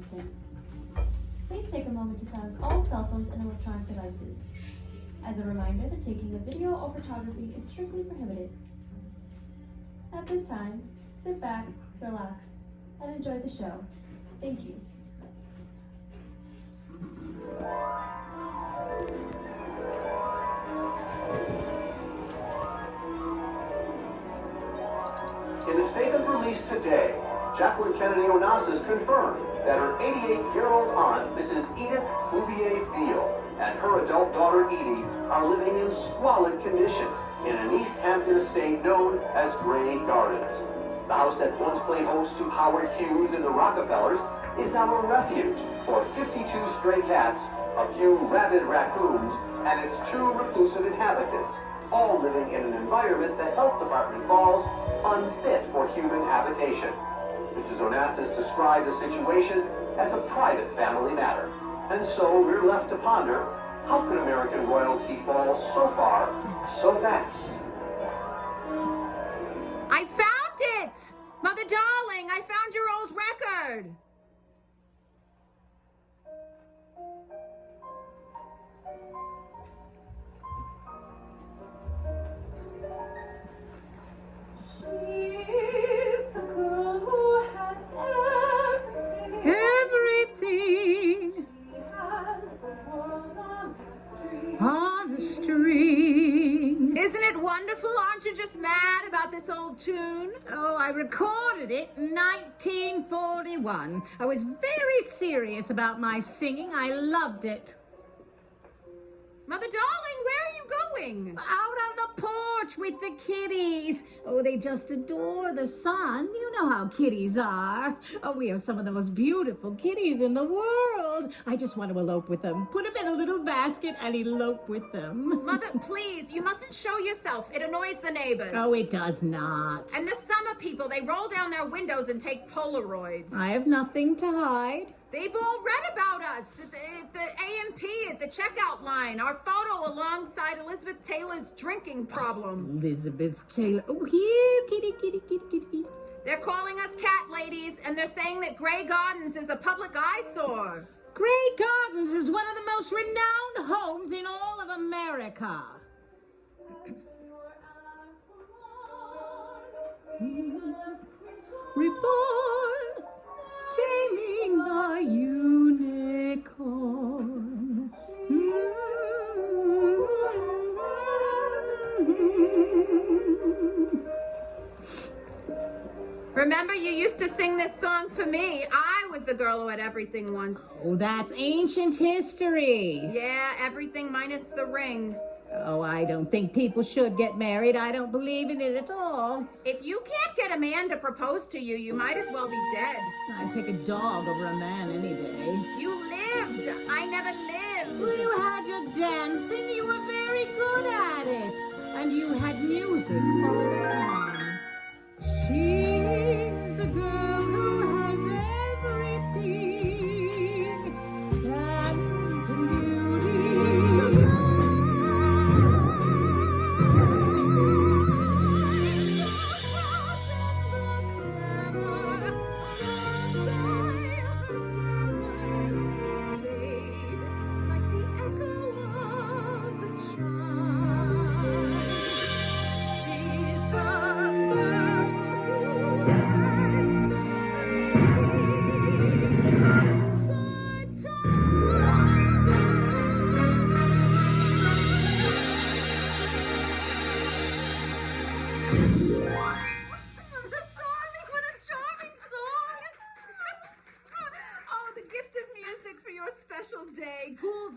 instant. Please take a moment to silence all cell phones and electronic devices. As a reminder, the taking of video or photography is strictly prohibited. At this time, sit back, relax, and enjoy the show. Thank you. In a statement released today, Jacqueline Kennedy Onassis confirmed that her 88-year-old aunt, Mrs. Edith Bouvier Beale, and her adult daughter Edie are living in squalid conditions in an East Hampton estate known as Grey Gardens. The house that once played host to Howard Hughes and the Rockefellers is now a refuge for 52 stray cats, a few rabid raccoons, and its 2 reclusive inhabitants, all living in an environment the health department calls unfit for human habitation. Mrs. Onassis described the situation as a private family matter. And so we're left to ponder, how could American royalty fall so far, so fast? I found it! Mother darling, I found your old record! Everything on a string. Isn't it wonderful? Aren't you just mad about this old tune? Oh, I recorded it in 1941. I was very serious about my singing. I loved it. Mother darling, where are you going? Out on the porch with the kitties. Oh, they just adore the sun. You know how kitties are. Oh, we have some of the most beautiful kitties in the world. I just want to elope with them. Put them in a little basket and elope with them. Mother, please, you mustn't show yourself. It annoys the neighbors. Oh, it does not. And the summer people, they roll down their windows and take Polaroids. I have nothing to hide. They've all read about us at the A&P, at the checkout line. Our photo alongside Elizabeth Taylor's drinking problem. Elizabeth Taylor. Oh, here, kitty, kitty, kitty, kitty, kitty. They're calling us cat ladies, and they're saying that Grey Gardens is a public eyesore. Grey Gardens is one of the most renowned homes in all of America. Reborn, taming the unicorn. Remember, you used to sing this song for me. I was the girl who had everything once. Oh, that's ancient history. Yeah, everything minus the ring. Oh, I don't think people should get married. I don't believe in it at all. If you can't get a man to propose to you, you might as well be dead. I'd take a dog over a man any day. You lived. I never lived. Well, you had your dancing. You were very good at it. And you had music all the time. She's a girl who has everything. Talent and beauty.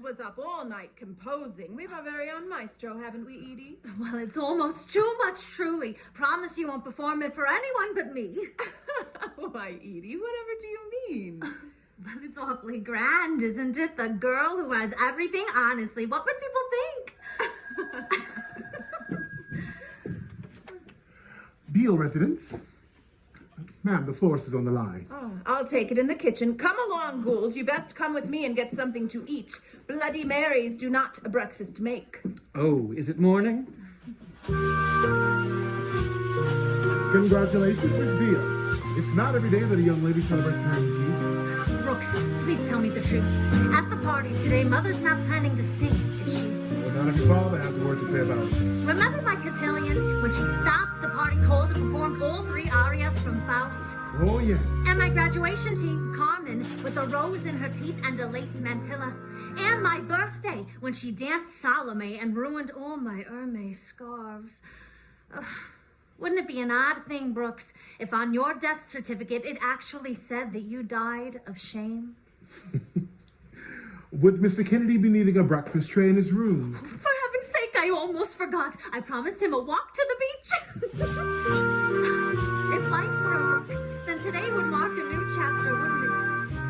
Was up all night composing. We have our very own maestro, haven't we, Edie? Well, it's almost too much, truly. Promise you won't perform it for anyone but me. Why, Edie, whatever do you mean? Well, it's awfully grand, isn't it? The girl who has everything. Honestly, what would people think? Beale residence. Ma'am, the force is on the line. Oh, I'll take it in the kitchen. Come along, Gould. You best come with me and get something to eat. Bloody Marys do not a breakfast make. Oh, is it morning? Congratulations, Miss Beale. It's not every day that a young lady celebrates her tea. Brooks, please tell me the truth. At the party today, Mother's not planning to sing, is she? Well, not if your father has a word to say about it. Remember my cotillion when she stopped the party cold to perform all 3 arias from Faust? Oh, yes. And my graduation team, Carmen, with a rose in her teeth and a lace mantilla. And my birthday, when she danced Salome and ruined all my Hermes scarves. Ugh. Wouldn't it be an odd thing, Brooks, if on your death certificate it actually said that you died of shame? Would Mr. Kennedy be needing a breakfast tray in his room? For heaven's sake, I almost forgot. I promised him a walk to the beach. If life were a book, then today would mark a new chapter, wouldn't it?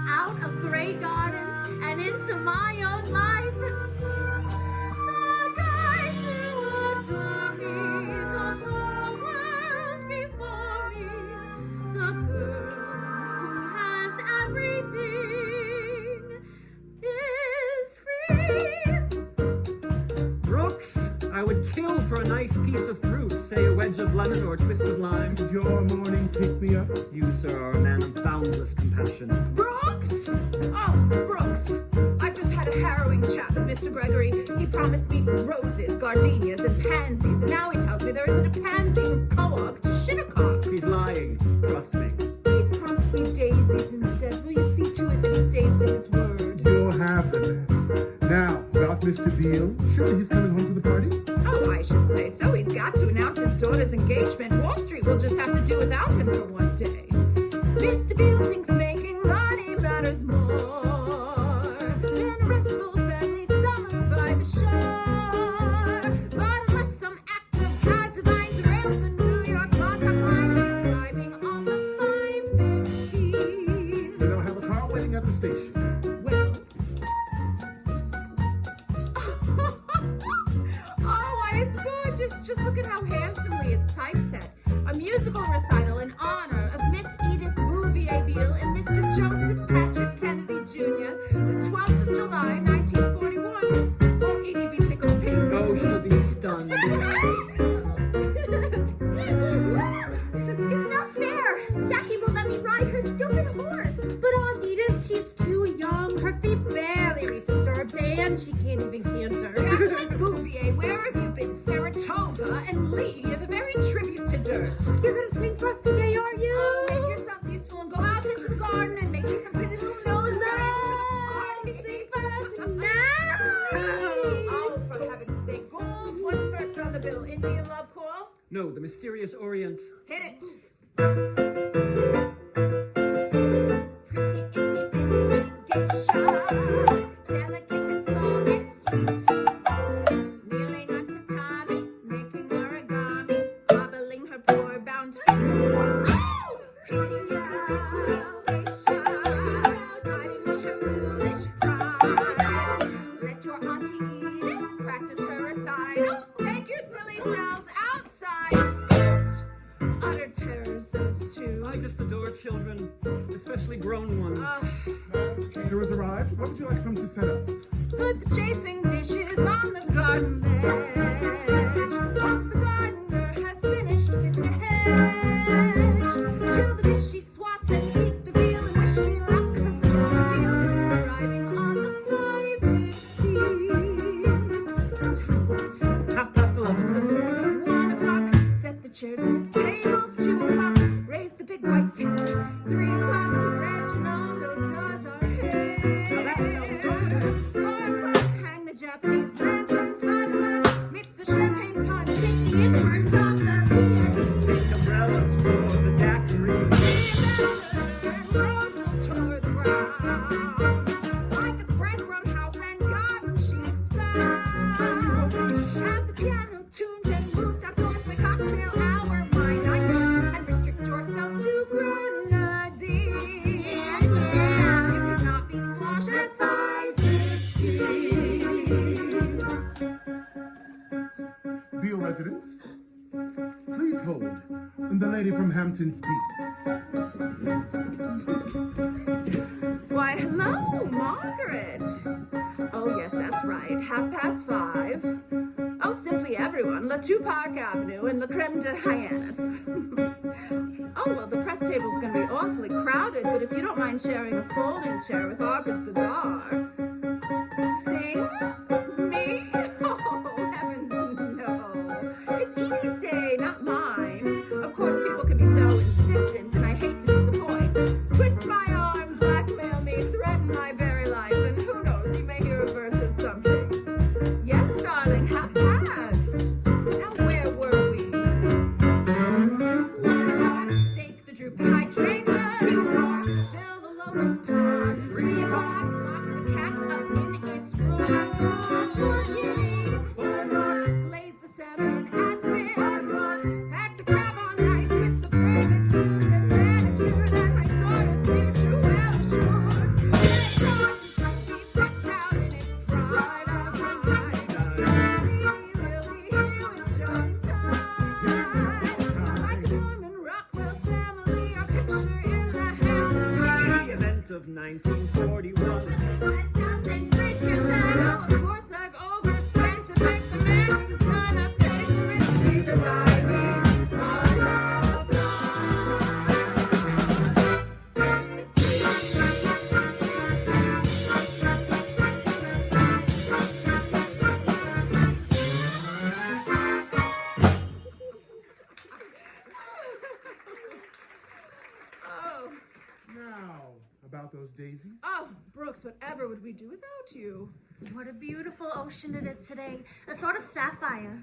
Out of gray gardens and into my own life. The guy to adore me, the whole world before me. The girl who has everything is free. Brooks, I would kill for a nice piece of fruit, say a wedge of lemon or a twist of lime. Would your morning pick me up? You, sir, are a man of boundless compassion. Brooks? Oh, Brooks. I just had a harrowing chat with Mr. Gregory. He promised me roses, gardenias, and pansies, and now he tells me there isn't a pansy from Coag to Shinnecock. He's lying, trust me. He's promised me daisies instead. Will you see to it that he stays to his word? You'll have them. Now, about Mr. Beale. Surely he's coming home to the party? Oh, I should say so. He's got to announce his daughter's engagement. Wall Street will just have to do without him for one day. Mr. Beale thinks making money matters more than a restful family summer by the shore. But unless some act of God divine derails the New York contact line, he's arriving on the 5:15. Then I'll have a car waiting at the station. Well, oh, why, it's gorgeous. Just look at how handsomely it's typeset. A musical recital in honor of Miss Edith Bouvier Beale and Mr. Joseph Patrick Kennedy Jr., the 12th of July, 1941. Won't Edie be tickled pink? Oh, she'll be stunned. It's not fair. Jackie won't let me ride her stupid horse. But Aunt Edith, she's too young. Her feet barely reach the stirrups, and she can't even canter. Jacqueline Bouvier, where have you been? Saratoga and Lee, you're the very tribute to dirt. You're gonna sing for us today, are you? Oh, make yourselves useful and go out into the garden and make me some pretty little nose rings. Sing for us now. Oh, for heaven's sake, Gold, what's first on the bill? Indian love call? No, the mysterious Orient. Hit it. Pretty itty bitty geisha, delicate and small and sweet, kneeling onto Tommy, making origami, wobbling her poor bound feet. Oh! Pretty itty bitty geisha, hiding in her foolish pride. Let your auntie Edith practice her recital. Take your silly selves outside. Utter terrors, those two. I just adore children, especially grown ones. Caterers arrived. What would you like for him to set up? Put the chafing dishes on the garden ledge. Once the gardener has finished with the hedge, chill the fishy swass and heat the veal and wish me luck, 'cause Mr. Beale is arriving on the 5:15. What time is it? 11:30. 1 o'clock. Set the chairs and the tables. 2 o'clock. Raise the big white tent. 3 o'clock. Reginaldo does our hair. 4 o'clock. Hang the Japanese lanterns. 5 o'clock. Mix the champagne punch. It turns off the piano. Umbrellas for the daiquiri. The ambassador and Rose will tour the grounds. Like a spray from house and garden she expands. Have the piano tuned and moved outdoors by cocktail hour. Mine, not yours, and restrict yourself to grenadine. Yeah. You cannot be sloshed at 5:15. Beale residence. Please hold. And the lady from Hampton speak. Why, hello, Margaret. Oh, yes, that's right. 5:30. Oh, simply everyone. La Two Park Avenue and La Creme de Hyannis. Oh, well, the press table's going to be awfully crowded, but if you don't mind sharing a folding chair with August Bazaar. Sing? Me? Oh, heavens, no. It's Edie's day, not mine. Of course, people can be so insistent, and I hate to disappoint. Twist my arm, blackmail me, threaten my very life, and who knows, you may hear a verse of something. Yes, darling, half past. Now, where were we? 1 o'clock, stake the drooping hydrangeas. 2 o'clock, fill the lotus pond. 3 o'clock, lock the cat up in its room. 4 o'clock, glaze the salmon in aspen. 5 o'clock, pack the crab on ice with the perfect booze and manicured and my daughter's future well assured. 6 o'clock, the sun be tucked out in its pride. The event of 1941. Now, of course, I've overspent to make the man who's gonna pay for it. He's arriving on the Oh, Now, about those daisies. oh, Brooks, whatever would we do without you? What a beautiful ocean it is today. A sort of sapphire.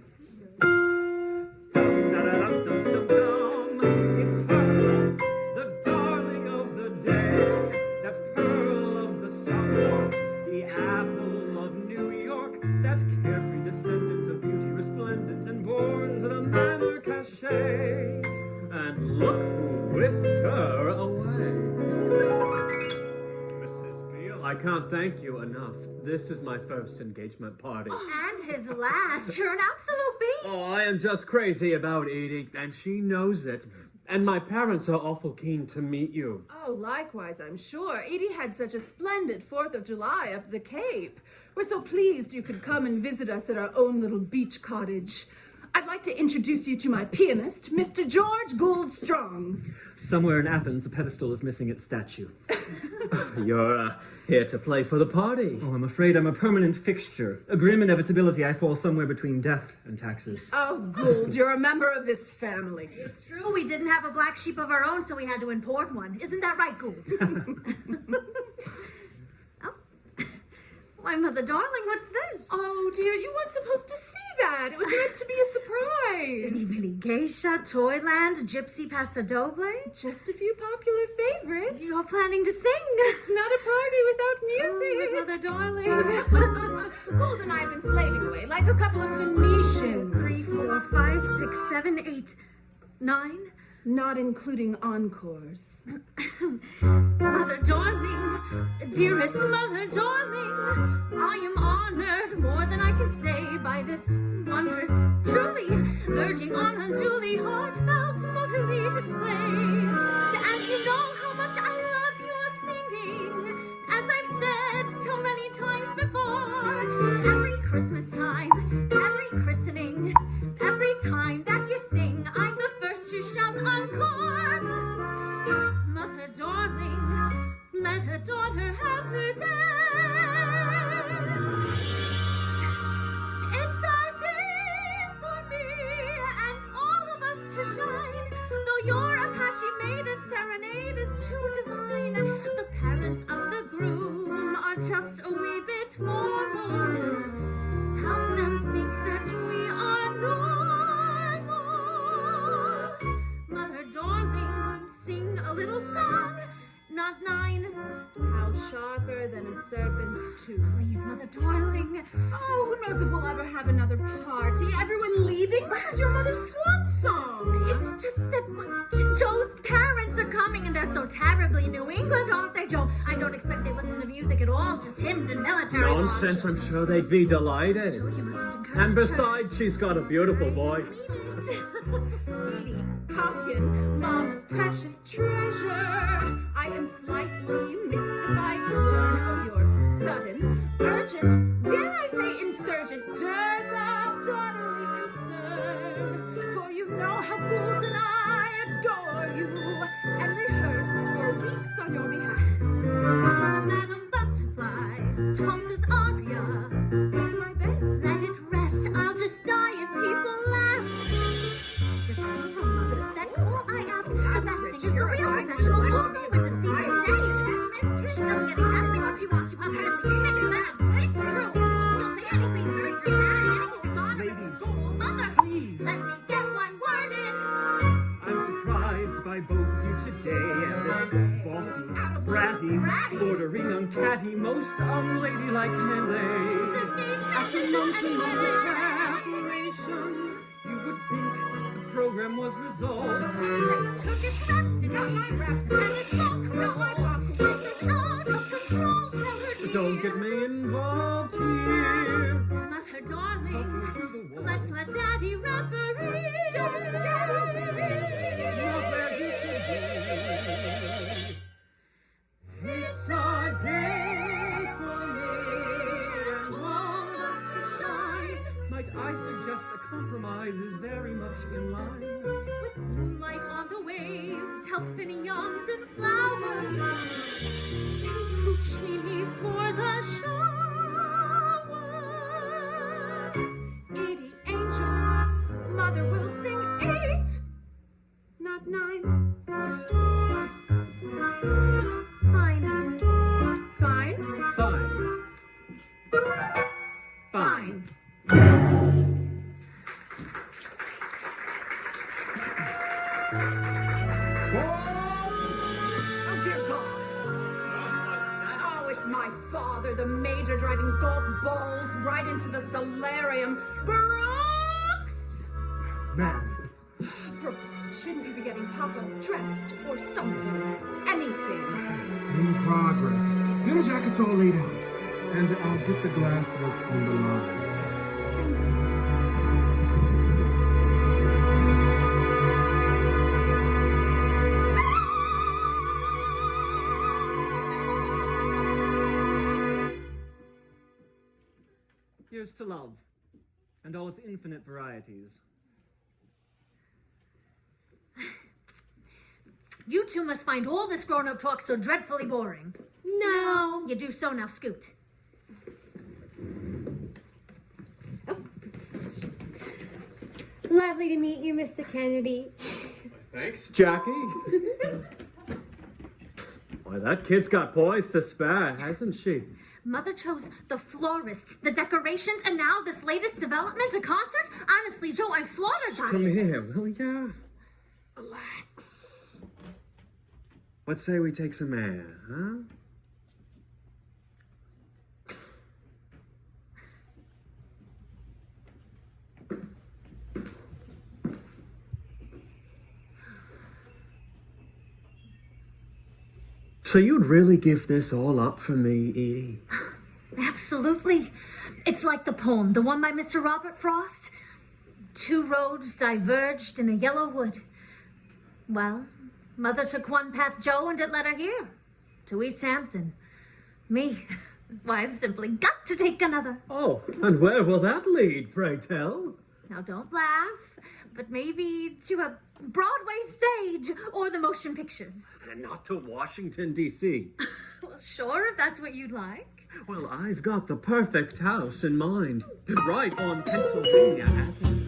Dum-da-da-dum-dum-dum-dum. It's her, the darling of the day, that pearl of the sidewalk, the apple of New York, that carefree descendant of beauty resplendent and born to the manor cachet. And look who whisked her away. Mrs. Beale, I can't thank you enough. This is my first engagement party. And his last. You're an absolute beast. Oh, I am just crazy about Edie, and she knows it. And my parents are awful keen to meet you. Oh, likewise, I'm sure. Edie had such a splendid 4th of July up the Cape. We're so pleased you could come and visit us at our own little beach cottage. I'd like to introduce you to my pianist, Mr. George Gould Strong. Somewhere in Athens, the pedestal is missing its statue. You're here to play for the party. Oh, I'm afraid I'm a permanent fixture. A grim inevitability I fall somewhere between death and taxes. Oh, Gould, you're a member of this family. It's true, we didn't have a black sheep of our own, so we had to import one. Isn't that right, Gould? Oh. Why, Mother Darling, what's this? Oh, dear, you weren't supposed to see that. It was meant to be a surprise. Mini geisha, Toyland, gypsy pasodoble. Just a few popular favorites. You're planning to sing. It's not a party without music. Oh, Mother Darling. Gould and I have been slaving away like a couple of Phoenicians. 3, 4, 5, 6, 7, 8, 9. Not including encores. Mother Darling, dearest Mother Darling, I am honored more than I can say by this wondrous, truly, verging on unduly heartfelt motherly display. And you know how much I love your singing, as I've said so many times before. Every Christmas time, every christening, every time that you sing, I'm the first to shout encore. But Mother Darling, let her daughter have her day. It's a day for me and all of us to shine. Though your Apache maiden serenade is too divine, the parents of the groom are just a wee bit formal. Help them think that we are normal. Mother Darling, sing a little song, not 9. How sharper than a serpent's tooth. Please, Mother Darling. Oh, who knows if we'll ever have another party? Everyone leaving? This is your mother's swan song. It's just that Joe's parents are coming and they're so terribly New England, aren't they, Joe? I don't expect they listen to music at all, just hymns and military Nonsense, march. I'm sure they'd be delighted. Joe, you mustn't encourage And her. besides, she's got a beautiful voice. Edie, pumpkin, Mama's precious treasure. I am slightly mystified to learn of your sudden, urgent, dare I say insurgent, dearth of daughter what she wants. She wants to fix that. It's true. You'll say anything very dramatic, anything that's honorable. Mother, Please. let me get one word in. I'm surprised by both of you today and this bossy, bratty, bordering on catty, most unladylike melee. After months and months of preparation, you would think the program was resolved. Took its reps and got my reps, and it's all correct. This is out of control. Tell her But don't get me involved here. Mother, darling, let's let Daddy referee. Daddy, Not where you should be. It's a day for me and all of us to shine. Might I suggest a compromise is very much in line. with moonlight on the waves, delphiniums and flowers. Save Puccini for the shower. Edie Angel, Mother will sing 8, not 9. Fine. Fine? Fine. Fine. Oh, dear God. Oh, it's my father, the major, driving golf balls right into the solarium. Brooks! Ma'am, Brooks, shouldn't you be getting Papa dressed or something? Anything. in progress. Dinner jacket's all laid out. And I'll get the glassworks on the line. Here's to love and all its infinite varieties. You two must find all this grown-up talk so dreadfully boring. No. You do so now, scoot. Lovely to meet you, Mr. Kennedy. Thanks, Jackie. Why, that kid's got poise to spare, hasn't she? Mother chose the florist, the decorations, and now this latest development, a concert? Honestly, Joe, I'm slaughtered by Come it. here, will ya? Relax. What say we take some air, huh? So you'd really give this all up for me, Edie? Absolutely. It's like the poem, the one by Mr. Robert Frost. 2 roads diverged in a yellow wood. Well, Mother took one path, Joe, and it led her here, to East Hampton. Me, why, I've simply got to take another. Oh, and where will that lead, pray tell? Now, don't laugh, but maybe to a Broadway stage or the motion pictures. And not to Washington, D.C. Well, sure, if that's what you'd like. Well, I've got the perfect house in mind, right on Pennsylvania Avenue.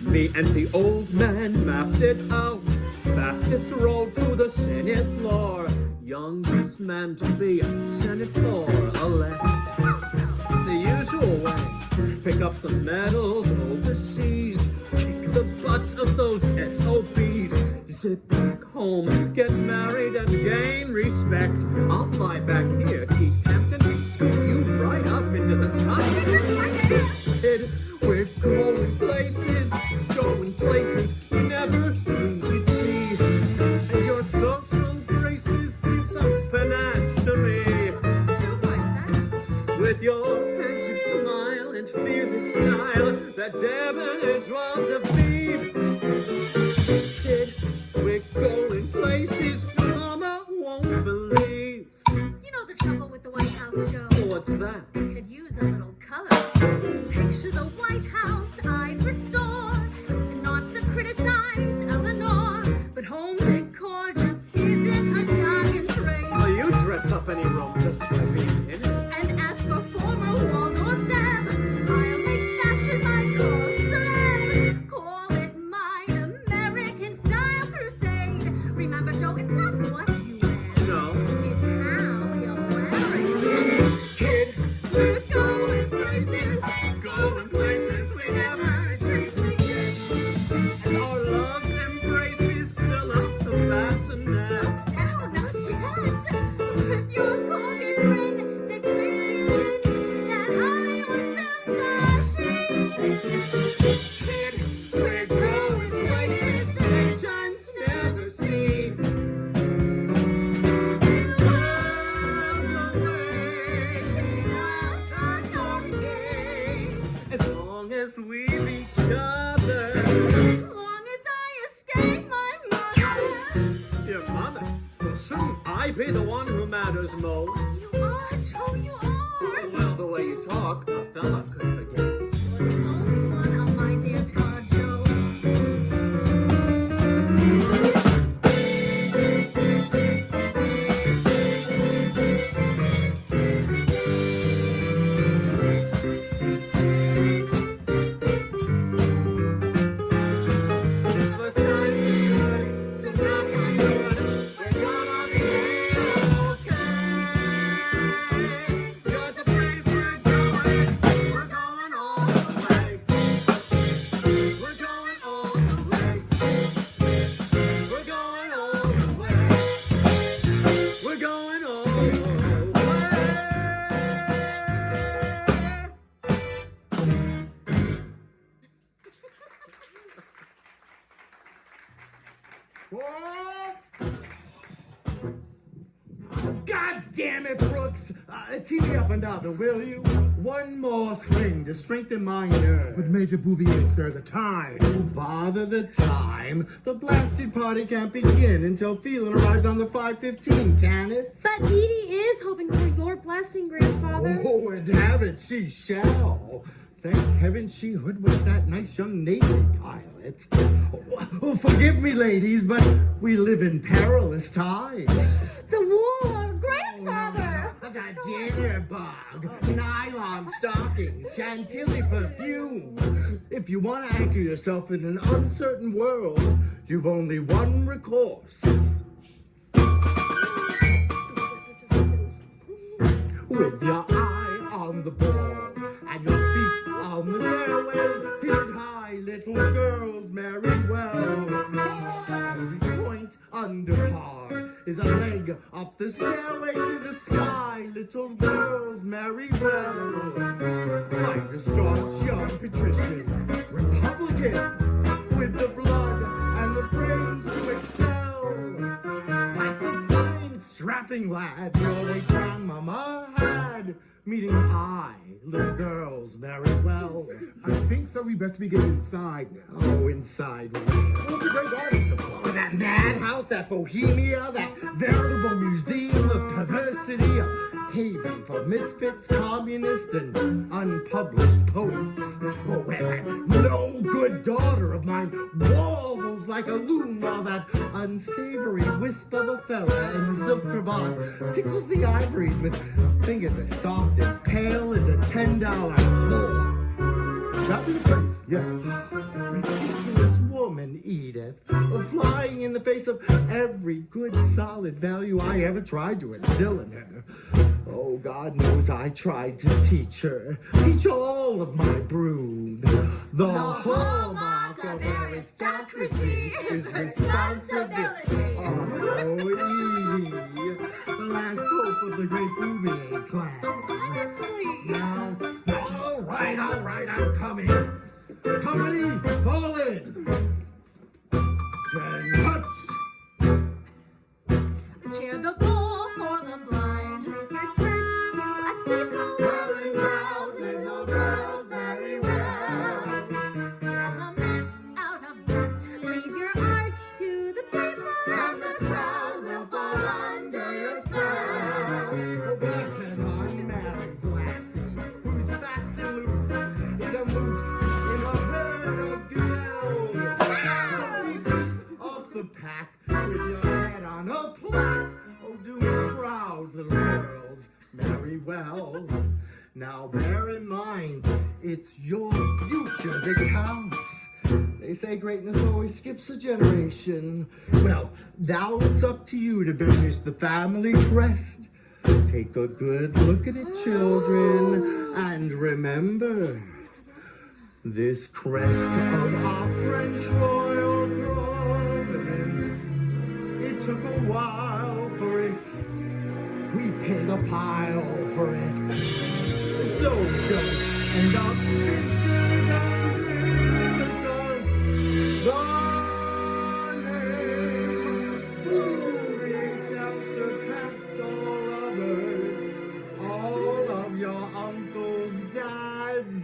Me and the old man mapped it out. Fastest road to the Senate floor. Youngest man to be senator-elect. The usual way. Pick up some medals overseas. Kick the butts of those SOBs. Zip back home, get married and gain respect. I'll fly back here to East Hampton and scoop you right up into the sun. Kid, we're going places you never knew you'd see. And your social graces give some panache to me. With your pensive smile and fearless style, that debonair drawn to be. Kid, we're going places Mama won't believe. You know the trouble with the White House, Joe? What's that? It could use a little color. Picture the White House I'd restore. And not to criticize Eleanor, but home decor just isn't her stock and trade. Will you dress up any room just by being in it? And as for former Waldorf Deb, I'll make fashion my core celeb. Call it my American style crusade. Remember, Joe, it's not what you wear. No. It's York coffee bring? Did Tracy win that Hollywood film star sheen? We're going places nations never seen. As long as we have each other. As long as I escape my mother. Your mother? Well, shouldn't I be the one who matters most? You are, Joe, you are. Well, the way you talk, a fella could forget. You're the only one on my dance card, Joe. The sun's good, so knock on wood. We're gonna be okay. 'Cause the place we're going all the way. We're going all the way. We're going all the way. We're going all the way. God damn it, Brooks! Tee me up another, will you? One more swing to strengthen my nerve. But Major Bouvier, sir, the time. Oh, bother the time. The blasted party can't begin until Phelan arrives on the 5:15, can it? But Edie is hoping for your blessing, Grandfather. Oh, and have it she shall. Thank heaven she hoodwinked that nice young Navy pilot. Oh, forgive me, ladies, but we live in perilous times. The war, Grandfather. I've got jitterbug, nylon stockings, chantilly perfume. If you want to anchor yourself in an uncertain world, you've only one recourse. With your eye on the ball and your feet on the fairway, hit high, little girls, marry well. Every point under par is a leg up the stairway to the sky, little girls, marry well. Find a staunch young patrician, Republican, with the blood and the brains to excel. Like the fine, strapping lad your late grandmama had, meeting high, little girls marry well. I think so. We best be getting inside now. Oh, inside where? Oh, the great garden supply. That madhouse, that bohemia, that veritable museum of perversity, a haven for misfits, communists, and unpublished poets. Oh, where that no-good daughter of mine wobbles like a loon while that unsavory wisp of a fella in a silk cravat tickles the ivories with fingers as soft and pale as a $10 whore. That be the place, yes. Ridiculous woman, Edith, flying in the face of every good, solid value I ever tried to instill in her. Oh, God knows I tried to teach her, teach all of my brood. The hallmark of aristocracy is responsibility. Oh, Edie, the last hope of the great Bouvier clan. Now, all right, I'm coming. Company, fall in. 10 cuts. Cheer the bull for the blind. Take your church to a steeple. Rolling round, little girls very well. Element out of debt. Leave your art to the people. And the crowd will fall under your spell. Oh, black and unmarried lassie, who's fast and loose, is a moose in a herd of gazelles. Off the pack with your head on a plaque. Oh, do proud little girls marry well. Now bear in mind, it's your future that counts. They say greatness always skips a generation. Well, now it's up to you to burnish the family crest. Take a good look at it, children, and remember, this crest of our French royal providence, it took a while for it We paid a pile for it. So don't end up spinsters and adults. Darling, Booty shall surpass all others. all of your uncles, dads,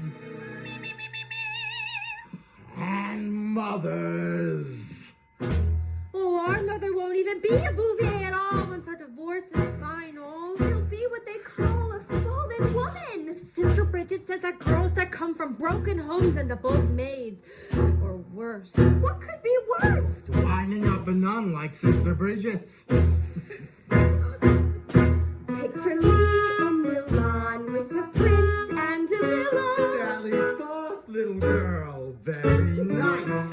and mothers. Oh, our mother won't even be a Bouvier at all once our divorce is final. She'll be what they call a folded woman. Sister Bridget says that girls that come from broken homes end up old maids. Or worse. What could be worse? Winding up a nun like Sister Bridget. Picture me in Milan with the prince and a villa. Sally Forth, little girl, very nice.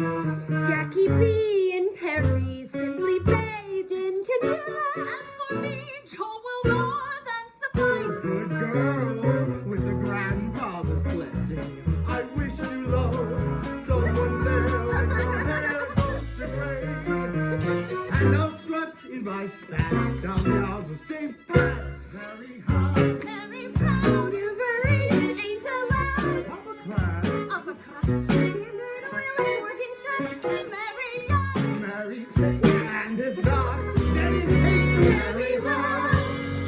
Jackie B in Paris, simply bathed in chinchilla. As for me, Joe will more than suffice. Good girl, with the grandfather's blessing. I wish you love someone there with your hair to break. And I'll strut in my spats down the aisles of St. Pat's. Very high, Very proud, you're very ain't allowed. upper class, Upper class, standard oil and working class. Very young, married, and if not, then it takes very well.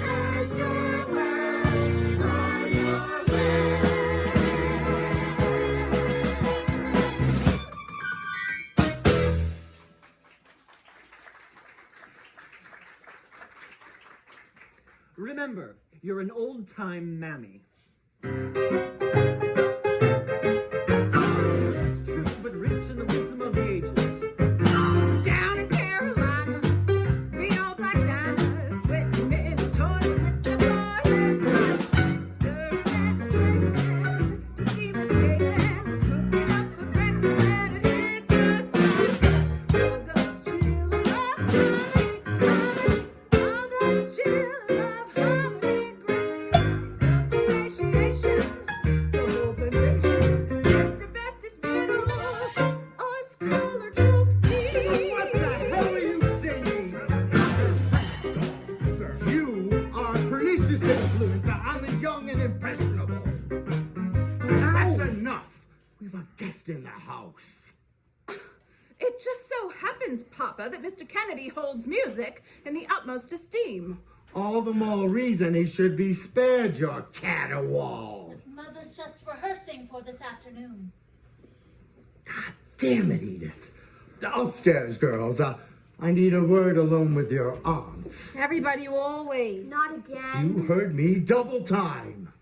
and your words on your way. Remember, you're an old-time mammy. True, but rich in the wisdom of the ages. Down in Carolina, green old black diamonds, sweating in the toilet with the boiling. Stirring and swinging to steam the scaling, cooking up for breakfast and it ain't just fun. All those children love honey, all those children love honey grits. First to satiation, the whole plantation, left to bestest middles, or scholar jokes What the hell are you singing? Sir, you are a pernicious influence on the young and impressionable. That's enough. We've a guest in the house. It just so happens, Papa, that Mr. Kennedy holds music in the utmost esteem. All the more reason he should be spared your caterwaul. Mother's just rehearsing for this afternoon. God damn it, Edith. Upstairs, girls. I need a word alone with your aunt. Everybody always. Not again. You heard me double time.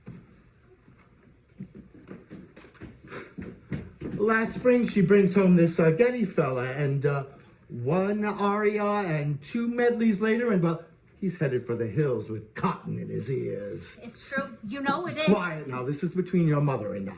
Last spring, she brings home this Getty fella, and one aria and two medleys later, and well, he's headed for the hills with cotton in his ears. It's true. You know it is. Quiet now. This is between your mother and I.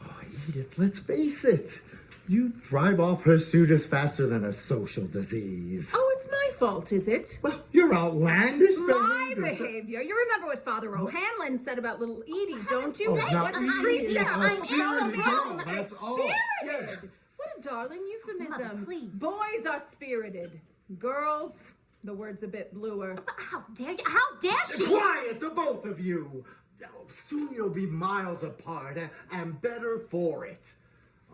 Oh, Edith, let's face it. You drive off her suitors faster than a social disease. Oh, it's my fault, is it? Well, you're outlandish. My behavior. behavior. You remember what Father O'Hanlon said about little Edie, don't you? Oh, What not a me. priest It's is. a I'm spirited ill. girl, that's all. Spirited. Yes. What a darling euphemism. Mother, please. Boys are spirited. Girls, the word's a bit bluer. How dare you? How dare she? Quiet, the both of you. Oh, soon you'll be miles apart, and better for it.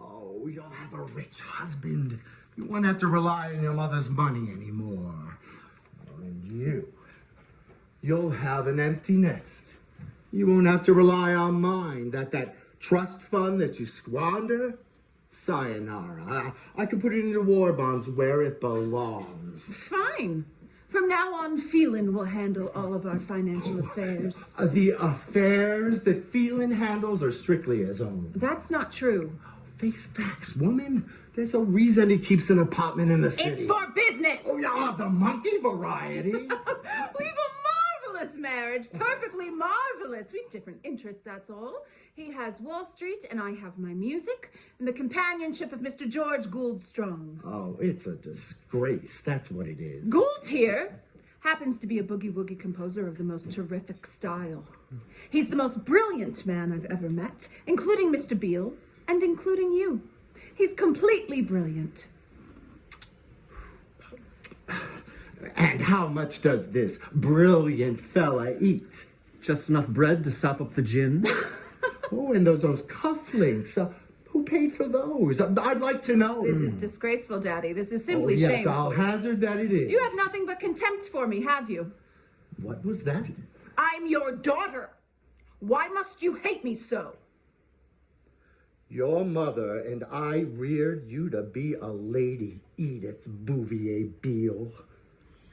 Oh, you'll have a rich husband. You won't have to rely on your mother's money anymore. Oh, and you'll have an empty nest. You won't have to rely on mine. That trust fund that you squander, sayonara. I can put it into war bonds where it belongs. Fine. From now on, Phelan will handle all of our financial affairs. The affairs that Phelan handles are strictly his own. That's not true. Face facts, woman. There's a reason he keeps an apartment in the city. It's for business. Oh, yeah, the monkey variety. We've a marvelous marriage, perfectly marvelous. We've different interests, that's all. He has Wall Street, and I have my music, and the companionship of Mr. George Gould Strong. Oh, it's a disgrace. That's what it is. Gould here happens to be a boogie-woogie composer of the most terrific style. He's the most brilliant man I've ever met, including Mr. Beale, and including you. He's completely brilliant. And how much does this brilliant fella eat? Just enough bread to sop up the gin. Oh, and those cufflinks. Who paid for those? I'd like to know. This is disgraceful, Daddy. This is simply yes, shameful. I'll hazard that it is. You have nothing but contempt for me, have you? What was that? I'm your daughter. Why must you hate me so? Your mother and I reared you to be a lady, Edith Bouvier Beale.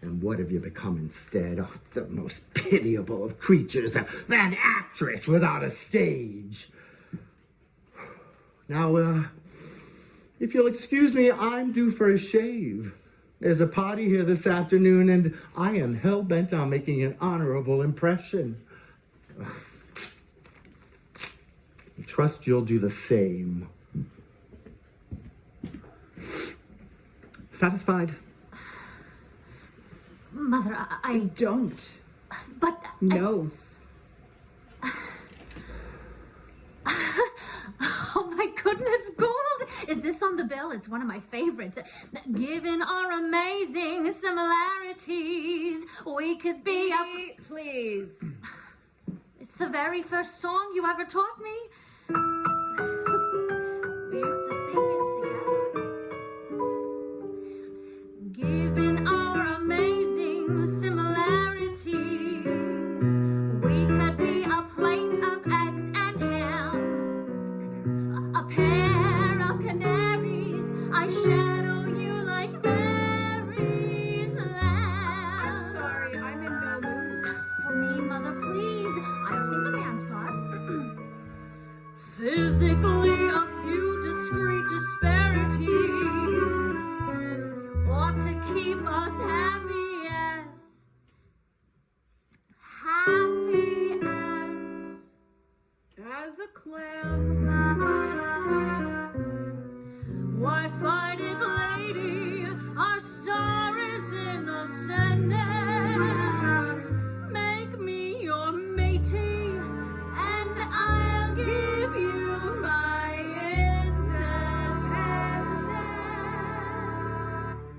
And what have you become instead? Oh, the most pitiable of creatures, an actress without a stage. Now, if you'll excuse me, I'm due for a shave. There's a party here this afternoon, and I am hell-bent on making an honorable impression. I trust you'll do the same. Satisfied? Mother, I Don't. but No. Oh my goodness, gold! Is this on the bill? It's one of my favorites. Given our amazing similarities, we could be a... Please. It's the very first song you ever taught me. We used to sing it together. Given our amazing similarities, we could be a plate of eggs and ham, a pair of canaries. I shadow you like Mary's lamb. I'm sorry, I'm in no mood. For me, mother, please. I'll sing the man's part. Physically, a few discrete disparities ought to keep us happy As a clam. why fight it, lady? Our star is in the ascendant. Make me your matey, and I'll give you my independence.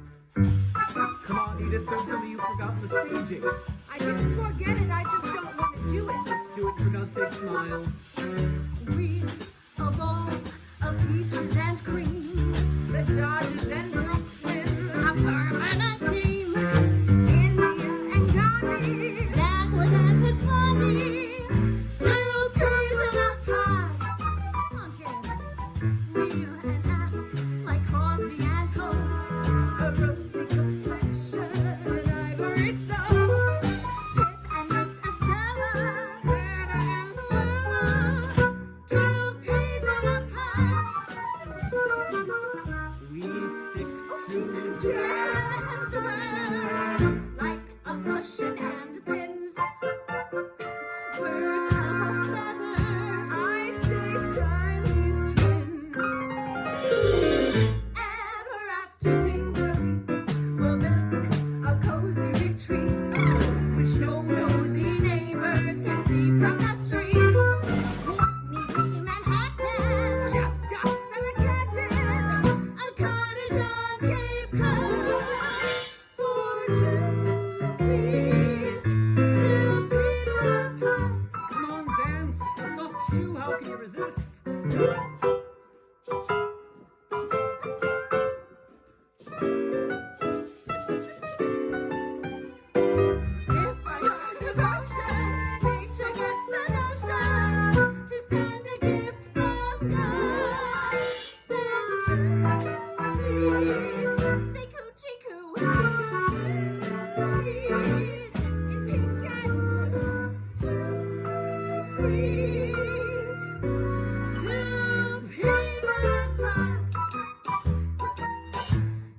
Come on, Edith, don't tell me you've forgotten the staging. I didn't forget it, I just don't want to do it. Just do it, for God's sake, smile. We a bowl of peaches and cream, The Dodgers and Brooklyn, a permanent team. India and Ghana. That would end his money. 2 peas in a pie. Come on, kid. We're an act like Crosby and Hope. A rosy complexion, an ivory soul. Pip and Miss Estella. Greta and Luella. 2 peas in a pie. We stick to Together like a cushion and pins. Birds of a feather. I'd say Siamese twins. Ever after we'll build a cozy retreat, which no nosy neighbors can see from the street. What need be Manhattan? Just us and a curtain. A cottage on Cape Cod for 2 peas, 2 peas in a pie. Come on, dance. A soft shoe, how can you resist? If I got devotion, nature gets the notion to send a gift from God. Send 2 peas, say coochie coo. Teas in pink and blue. 2 peas, 2 peas in a pod.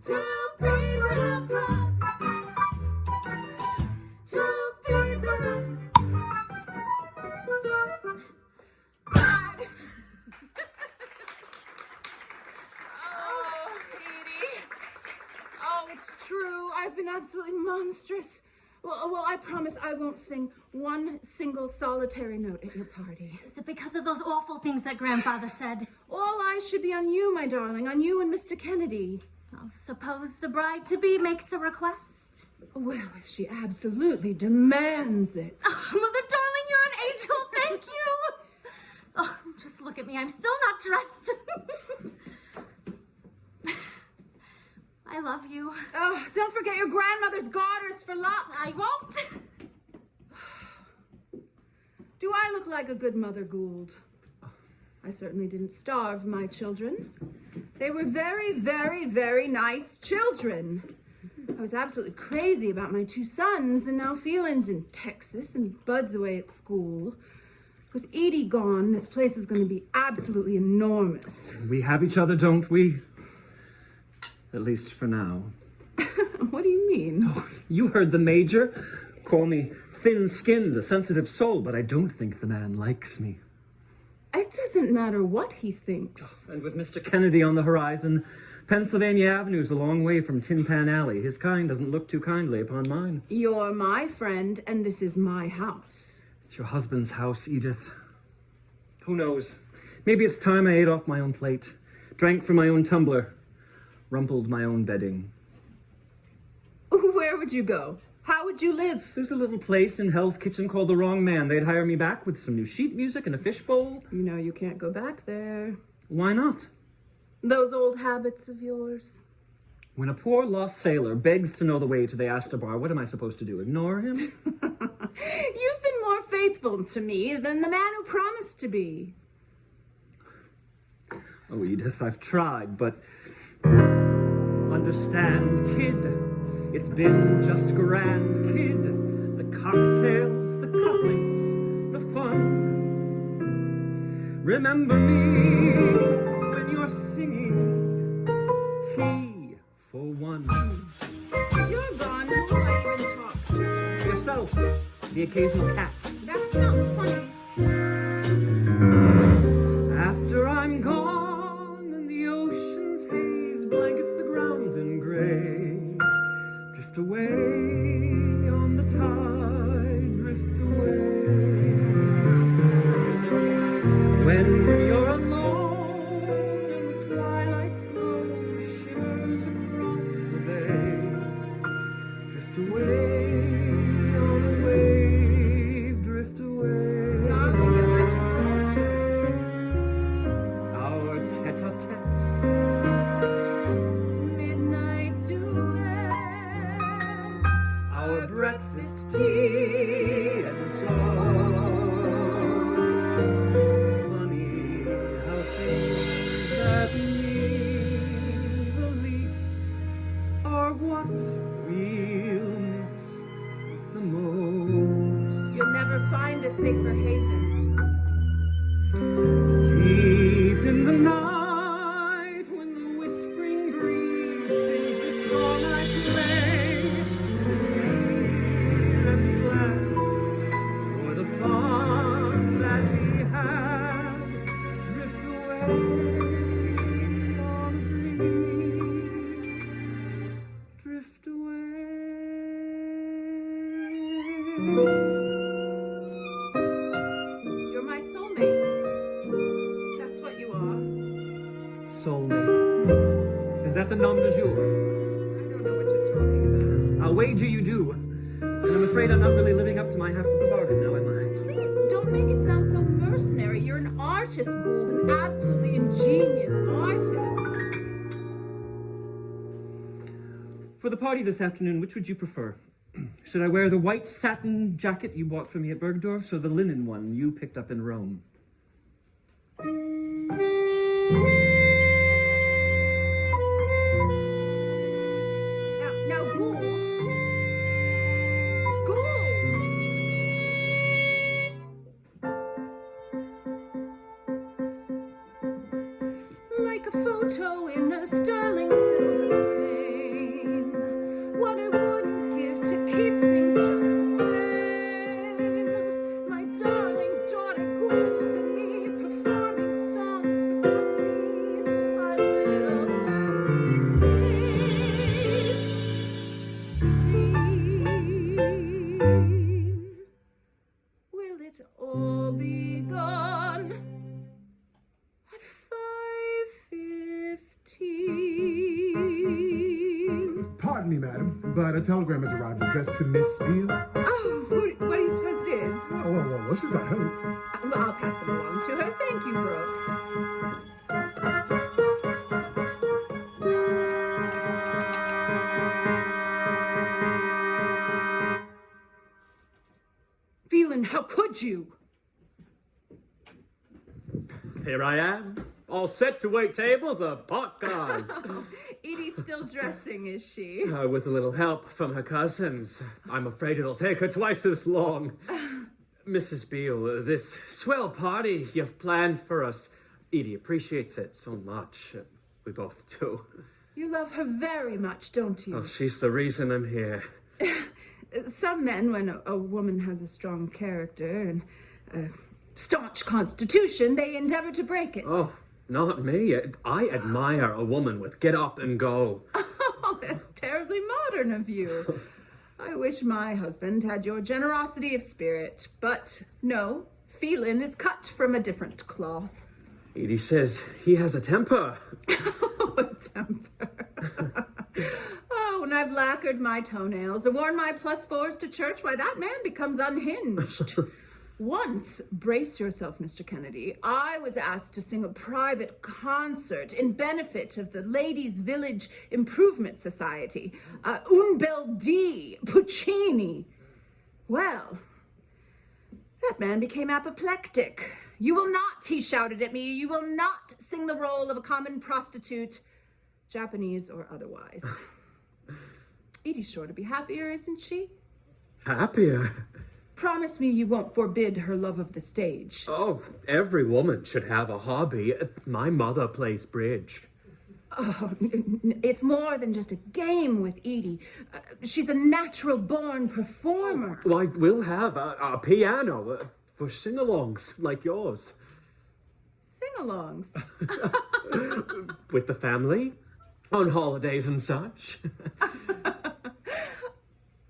2 peas in a pod. 2 peas in a pod. Oh, Edie. Oh, it's true. I've been absolutely monstrous. Well, I promise I won't sing one single solitary note at your party. Is it because of those awful things that grandfather said? All eyes should be on you, my darling, on you and Mr. Kennedy. Oh, suppose the bride-to-be makes a request. Well, if she absolutely demands it. Oh, Mother darling, you're an angel. Thank you. Oh, just look at me. I'm still not dressed. I love you. Oh, don't forget your grandmother's garters for luck. I won't. Do I look like a good mother, Gould? I certainly didn't starve my children. They were very, very, very nice children. I was absolutely crazy about my 2 sons, and now Phelan's in Texas and Bud's away at school. With Edie gone, this place is going to be absolutely enormous. We have each other, don't we? At least for now. What do you mean? Oh, you heard the Major. Call me thin-skinned, a sensitive soul, but I don't think the man likes me. It doesn't matter what he thinks. And with Mr. Kennedy on the horizon, Pennsylvania Avenue's a long way from Tin Pan Alley. His kind doesn't look too kindly upon mine. You're my friend, and this is my house. It's your husband's house, Edith. Who knows? Maybe it's time I ate off my own plate, drank from my own tumbler, rumpled my own bedding. Where would you go? How would you live? There's a little place in Hell's Kitchen called The Wrong Man. They'd hire me back with some new sheet music and a fishbowl. You know you can't go back there. Why not? Those old habits of yours. When a poor lost sailor begs to know the way to the Astor Bar, what am I supposed to do? Ignore him? You've been more faithful to me than the man who promised to be. Oh, Edith, I've tried, but... Understand, kid. It's been just grand, kid. The cocktails, the couplings, the fun. Remember me when you're singing Tea for One. You're gone. Who will I even talk to? Yourself, the occasional cat. That's not funny. After I'm gone and the ocean's haze blankets the grounds in gray, drift away on the tide, drift away. When you're alone and the twilight's glow shimmers across the bay, drift away on a wave, drift away. Darling, you're my child. Our tete-a-tetes, Midnight duets. our breakfast tea and toast. Funny how things that mean the least are what we'll miss the most. You'll never find a safer haven. Deep in the night, when the whispering breeze sings the song I play, sincere and glad for the fun that we had, drift away on a dream, drift away. You're my soulmate. That's what you are. Soulmate. Is that the nom de jour? I don't know what you're talking about. I'll wager you do. And I'm afraid I'm not really living up to my half of the bargain now, am I? Please don't make it sound so mercenary. You're an artist, Gould, an absolutely ingenious artist. For the party this afternoon, which would you prefer? Should I wear the white satin jacket you bought for me at Bergdorf's or the linen one you picked up in Rome? Now, Gould. Gould! Like a photo in a sterling silver frame. What I wouldn't give to keep things just the same. My darling daughter Gould and me performing songs for company. Our little family safe. Will it all be gone at 5:15? but a telegram has arrived addressed to Miss Beale. Oh, what do you suppose it is? Oh, well, she's at home. Well, I'll pass them along to her. Thank you, Brooks. Phelan, how could you? Here I am, all set to wait tables of pot cards. Edie's still dressing, is she? With a little help from her cousins. I'm afraid it'll take her twice as long. Mrs. Beale, this swell party you've planned for us, Edie appreciates it so much. We both do. You love her very much, don't you? Oh, she's the reason I'm here. Some men, when a woman has a strong character and a staunch constitution, they endeavor to break it. Oh, not me. I admire a woman with get up and go. Oh, that's terribly modern of you. I wish my husband had your generosity of spirit, but no, Phelan is cut from a different cloth. Edie says he has a temper. Oh, a temper. Oh, when I've lacquered my toenails or worn my +4s to church, why, that man becomes unhinged. Once, brace yourself, Mr. Kennedy, I was asked to sing a private concert in benefit of the Ladies' Village Improvement Society. Un bel di, Puccini. Well, that man became apoplectic. You will not, he shouted at me, you will not sing the role of a common prostitute, Japanese or otherwise. Edie's sure to be happier, isn't she? Happier? Promise me you won't forbid her love of the stage. Oh, every woman should have a hobby. My mother plays bridge. Oh, it's more than just a game with Edie. She's a natural-born performer. Well, we'll have a piano for sing-alongs like yours. Sing-alongs? With the family, on holidays and such.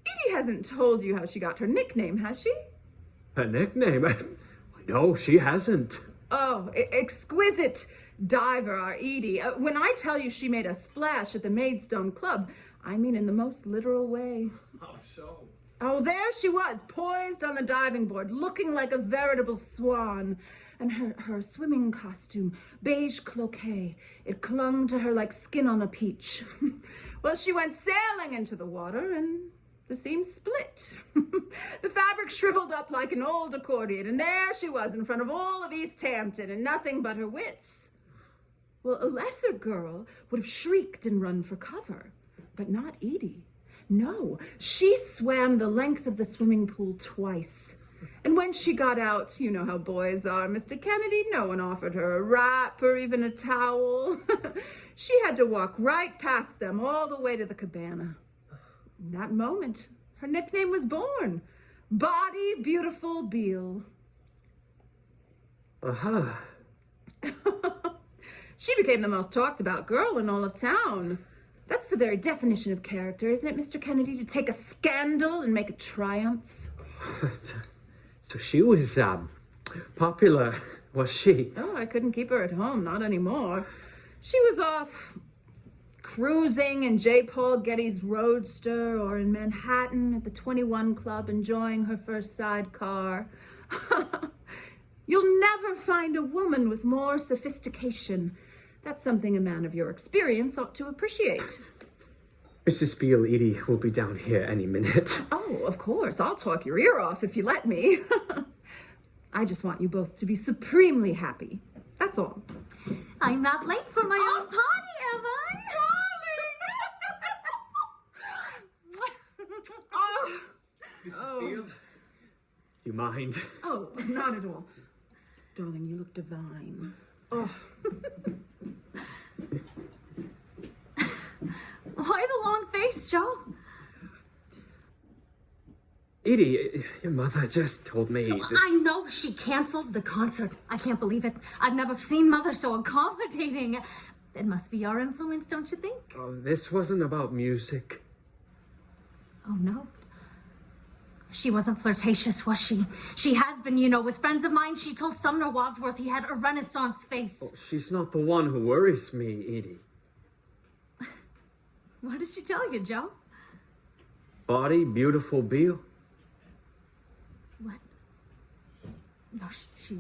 Edie hasn't told you how she got her nickname, has she? Her nickname? No, she hasn't. Oh, exquisite diver, our Edie. When I tell you she made a splash at the Maidstone Club, I mean in the most literal way. Oh, so? Oh, there she was, poised on the diving board, looking like a veritable swan. And her swimming costume, beige cloquet, it clung to her like skin on a peach. Well, she went sailing into the water and the seam split. The fabric shriveled up like an old accordion, and there she was in front of all of East Hampton and nothing but her wits. Well, a lesser girl would have shrieked and run for cover, but not Edie. No, she swam the length of the swimming pool twice. And when she got out, you know how boys are, Mr. Kennedy, no one offered her a wrap or even a towel. She had to walk right past them all the way to the cabana. In that moment, her nickname was born. Body Beautiful Beale. Uh-huh. She became the most talked about girl in all of town. That's the very definition of character, isn't it, Mr. Kennedy? To take a scandal and make a triumph. So she was, popular, was she? Oh, I couldn't keep her at home, not anymore. She was off cruising in J. Paul Getty's Roadster or in Manhattan at the 21 Club enjoying her first sidecar. You'll never find a woman with more sophistication. That's something a man of your experience ought to appreciate. Mrs. Beale, Edie will be down here any minute. Oh, of course. I'll talk your ear off if you let me. I just want you both to be supremely happy. That's all. I'm not late for my own party, am I? Mrs. Beale, do you mind? Oh, not at all. Darling, you look divine. Oh. Why the long face, Joe? Edie, your mother just told me this... I know she canceled the concert. I can't believe it. I've never seen Mother so accommodating. It must be your influence, don't you think? Oh, this wasn't about music. Oh, no. She wasn't flirtatious, was she? She has been, you know, with friends of mine. She told Sumner Wadsworth he had a Renaissance face. Oh, she's not the one who worries me, Edie. What did she tell you, Joe? body, beautiful Beale? What? No,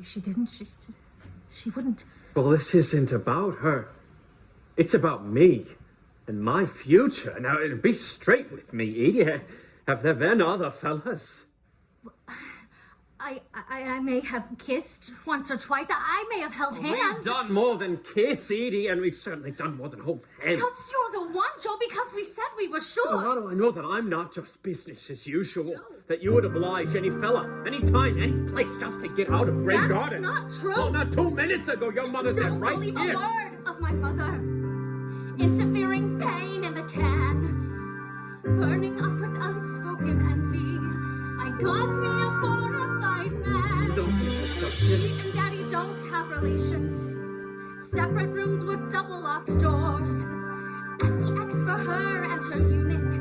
she didn't. She wouldn't. Well, this isn't about her. It's about me and my future. Now, be straight with me, Edie. Have there been other fellas? I may have kissed once or twice. I may have held hands. We've done more than kiss, Edie, and we've certainly done more than hold hands. Because you're the one, Joe, because we said we were sure. Well, how do I know that I'm not just business as usual? That you would oblige any fella, any time, any place just to get out of Grey Gardens? That's not true. Well, not 2 minutes ago, your mother said right believe here. a word of my mother. Interfering pain in the can, burning up with unspoken envy. I got me a bona fide man. Don't you just so She silly. and Daddy don't have relations. Separate rooms with double locked doors. SEX for her and her eunuch.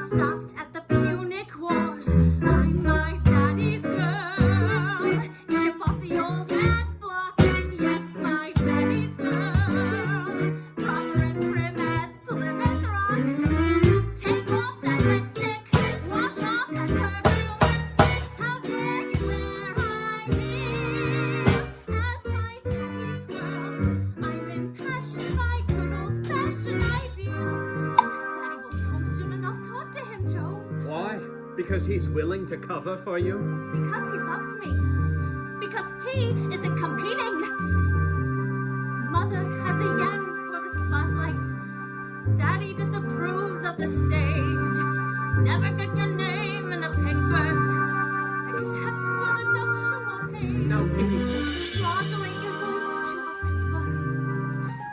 Stopped at the Punic Wars. I'm my daddy's girl. Chip off the old man's block. Yes, my daddy's girl. Proper and prim as Plymouth Rock. Take off that lipstick. Wash off that perfume. How dare you wear high heels? As my daddy's girl, I'm impassioned by good old-fashioned ideals. Daddy will be home soon enough. Talk to him, Joe. Why? Because he's willing to cover for you? Because he loves me. Because he isn't competing. Mother has a yen for the spotlight. Daddy disapproves of the stage. Never get your name in the papers. Except for the nuptial page. Now, Edie, Modulate your voice to a whisper.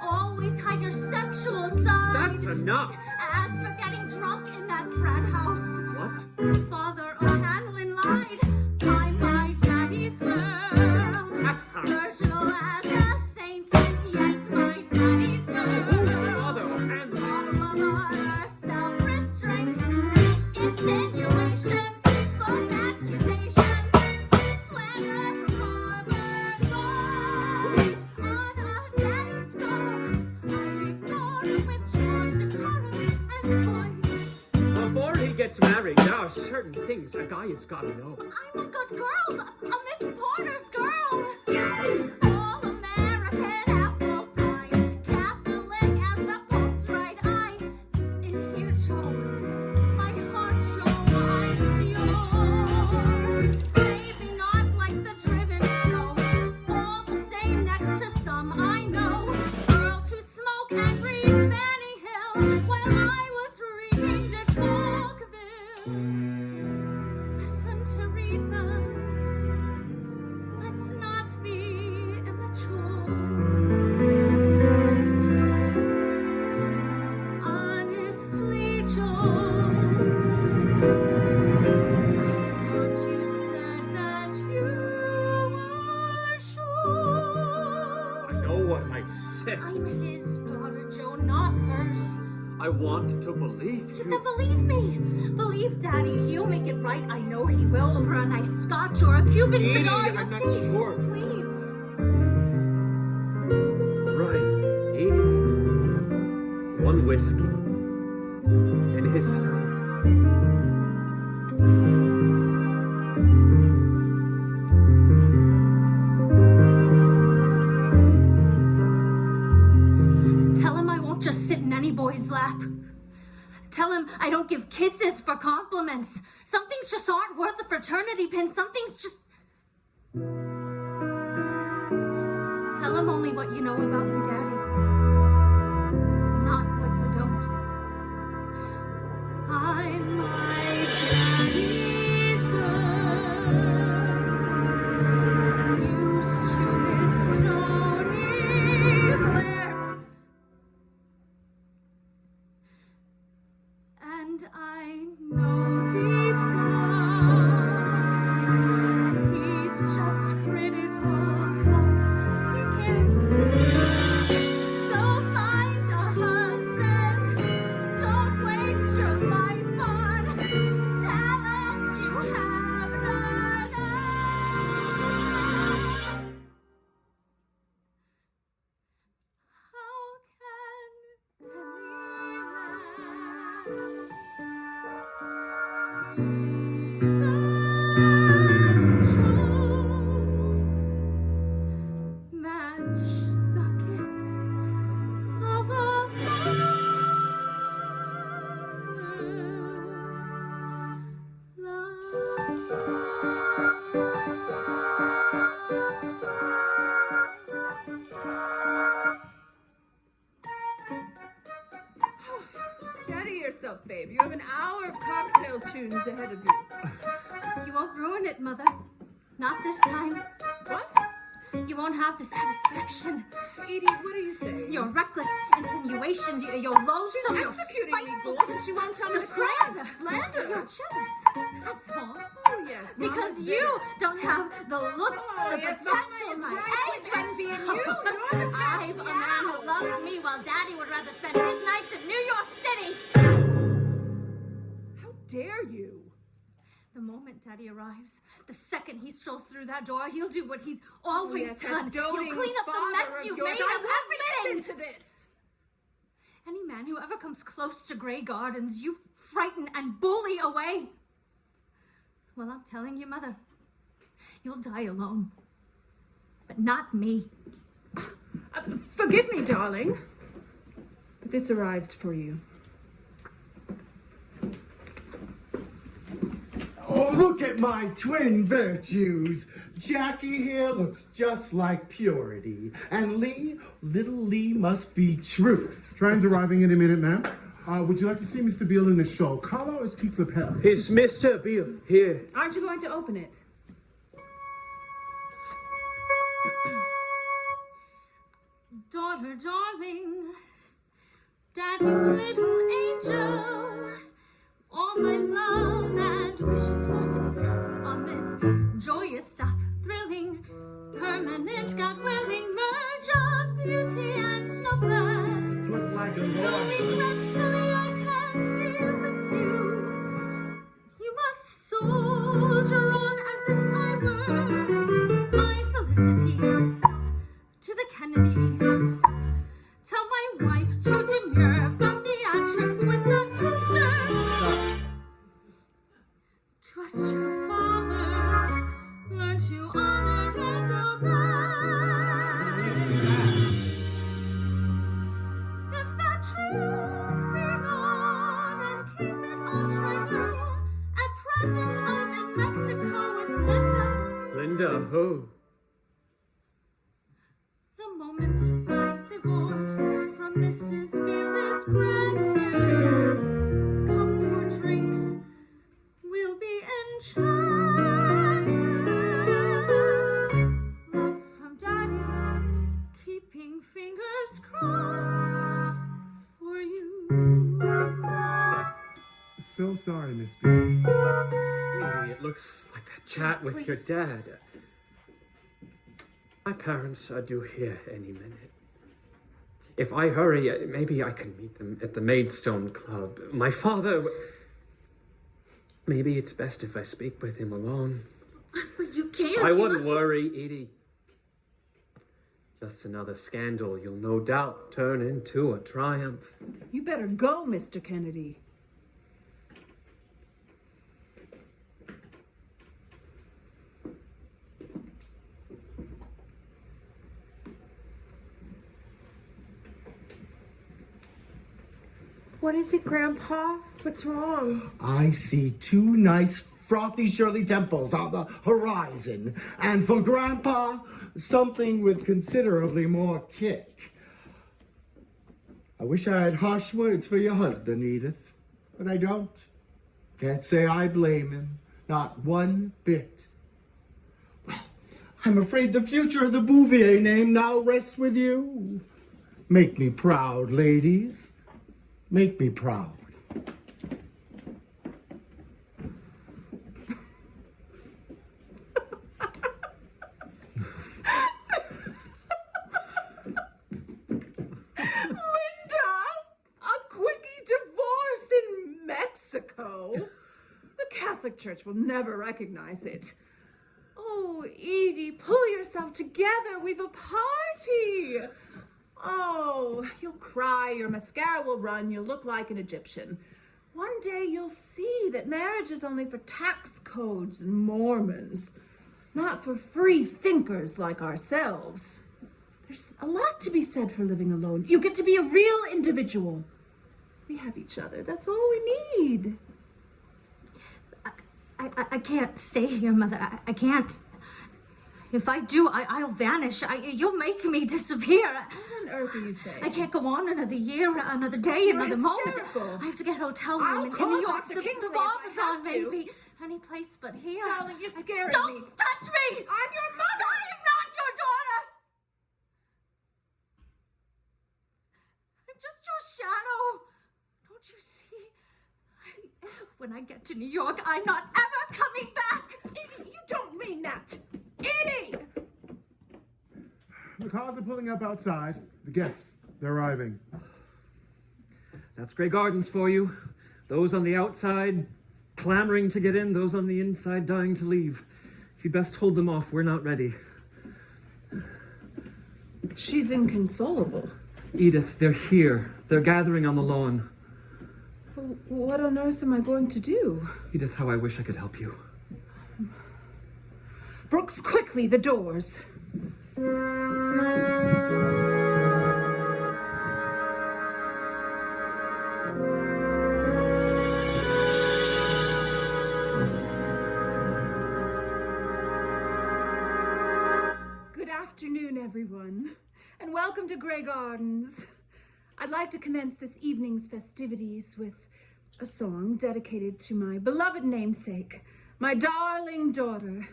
Always hide your sexual side. that's enough. As for getting drunk in that frat house, What? Father O'Hanlon lied. I'm my daddy's girl. Virginal as a saint. Yes, my daddy's girl. Father O'Hanlon. Mother, self-restraint. Insinuations, false accusations. Slander from Harvard boys. On a daddy's girl. I'm ignored with short decorum and poise. Before he gets married, there are certain things a guy has got to know. I'm a good girl, a Miss Porter's girl. All American apple pie, Catholic and the Pope's right eye. In here, Joe, my heart, Joe, I'm pure. Maybe not like the driven show, all the same next to some I know. Girls who smoke and read Fanny Hill while I was reading de Tocqueville. Listen to reason. Let's not be immature. Honestly, Joe, I thought you said that you were sure. I know what I said. I'm his daughter, Joe, not hers. I want to believe Then you. believe me. Believe Daddy. He'll make it right. I know he will over a nice scotch or a Cuban Edie, cigar. I'm You not see. sure. Please. Right, Edie. One whiskey. In his style. Tell him I won't just sit in any boy's lap. Tell him I don't give kisses for compliments. Some things just aren't worth a fraternity pin. Some things just... Tell him only what you know about me, Daddy. Not what you don't. I'm my daddy's girl. Used to his stony glare. And I know deep down he's just critical 'cause he cares. Go find a husband. Don't waste your life on fortunes ahead of you. You won't ruin it, Mother. Not this time. What? You won't have the satisfaction. Edie, what are you saying? Your reckless insinuations, your loathsome, your executing me, spiteful... Bull, and she won't tell me the the crime. slander. Slander. You're jealous. That's all. Oh, yes. Because Mama's you don't have the looks, Oh, the yes, potential, Mama is my right age. with envying you. You're the cat's I'm a man who meow. loves me while Daddy would rather spend his nights in New York City. How dare you? The moment Daddy arrives, the second he strolls through that door, he'll do what he's always Yes, done. that He'll doting clean up the father mess of you've yours. made I of won't everything. listen to this. Any man who ever comes close to Grey Gardens, you frighten and bully away. Well, I'm telling you, Mother, you'll die alone. But not me. Forgive me, darling. But this arrived for you. Oh, look at my twin virtues. Jackie here looks just like purity. And Lee, little Lee must be truth. Train's arriving any minute now. Would you like to see Mr. Beale in the show? Collar is keep the pal. It's Mr. Beale here. Aren't you going to open it? Daughter, darling, Daddy's little angel. All my love and wishes for success on this joyous, stop thrilling, permanent, God-willing merge of beauty and noblesse. Looks like a Though lord. regretfully I can't be with you, you must soldier on as if I were my felicities. Stop to the Kennedys. Stop. Tell my wife to demur from theatrics with that poster. Trust your father. Learn to honor and obey. If that truth be known and keep it untrue. At present I'm in Mexico with Linda. Linda, who? The moment my divorce from Mrs. Beale is granted, come for drinks, we'll be enchanted. Love from Daddy, keeping fingers crossed for you. So sorry, Miss Beale. Maybe it looks like that chat with your dad. My parents are due here any minute. If I hurry, maybe I can meet them at the Maidstone Club. My father... Maybe it's best if I speak with him alone. But you can't. I You wouldn't must- worry, Edie. Just another scandal you'll no doubt turn into a triumph. You better go, Mr. Kennedy. What is it, Grandpa? What's wrong? I see two nice frothy Shirley Temples on the horizon. And for Grandpa, something with considerably more kick. I wish I had harsh words for your husband, Edith, but I don't. Can't say I blame him, not one bit. Well, I'm afraid the future of the Bouvier name now rests with you. Make me proud, ladies. Make me proud. Mexico. The Catholic Church will never recognize it. Oh, Edie, pull yourself together. We've a party. Oh, you'll cry, your mascara will run, you'll look like an Egyptian. One day you'll see that marriage is only for tax codes and Mormons, not for free thinkers like ourselves. There's a lot to be said for living alone. You get to be a real individual. We have each other. That's all we need. I can't stay here, Mother. I can't. If I do, I'll vanish. You'll make me disappear. What on earth are you saying? I can't go on another year, another day, another moment. hysterical. I have to get a hotel I'll room in call New York. Dr. The Kingsley if bomb I is have on, to. maybe. Any place but here. Darling, you're scaring Don't me. touch me! I'm your mother. I am not your daughter! I'm just your shadow. Don't you see? When I get to New York, I'm not ever coming back! Edie, you don't mean that. Edie! The cars are pulling up outside. The guests, they're arriving. That's Grey Gardens for you. Those on the outside clamoring to get in, those on the inside dying to leave. You'd best hold them off. We're not ready. She's inconsolable. Edith, they're here. They're gathering on the lawn. What on earth am I going to do? Edith, how I wish I could help you. Brooks, quickly, the doors. Good afternoon, everyone, and welcome to Grey Gardens. I'd like to commence this evening's festivities with a song dedicated to my beloved namesake, my darling daughter,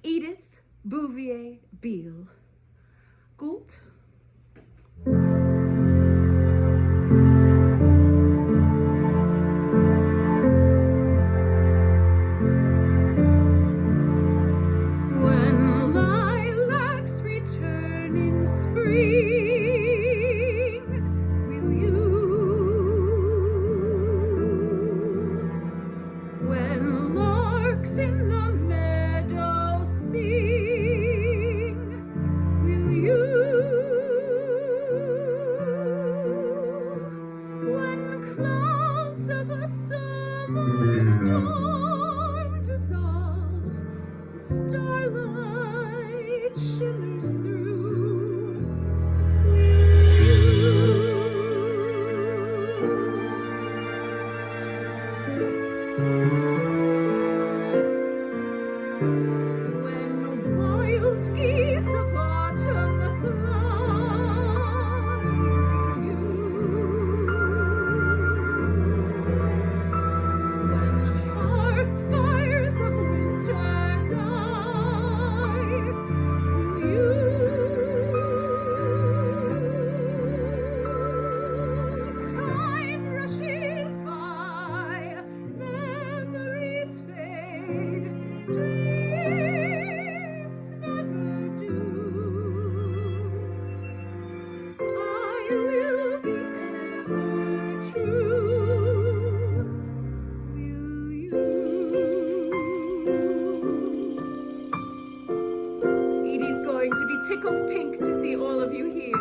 Edith Bouvier Beale. Gould? When lilacs return in spring, will you? When larks in the meadow sing, will you? When clouds of a summer storm dissolve and starlight shimmers through, when wild geese of autumn fly, when hearth fires of winter die, time rushes by, memories fade, dreams never do. I will be ever true. Will you? Edie's going to be tickled pink to see all of you here.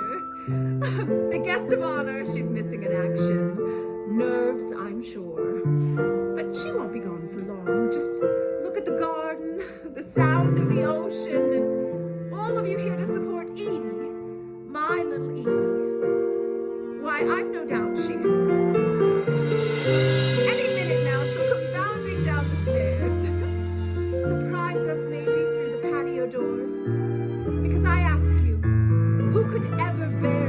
The guest of honor, she's missing in action. Nerves, I'm sure. But she won't be gone for long. Just look at the garden, the sound of the ocean, and all of you here to support Edie, my little Edie. Why, I've no doubt any minute now she'll come bounding down the stairs. Surprise us maybe through the patio doors. Because I ask you, who could ever bear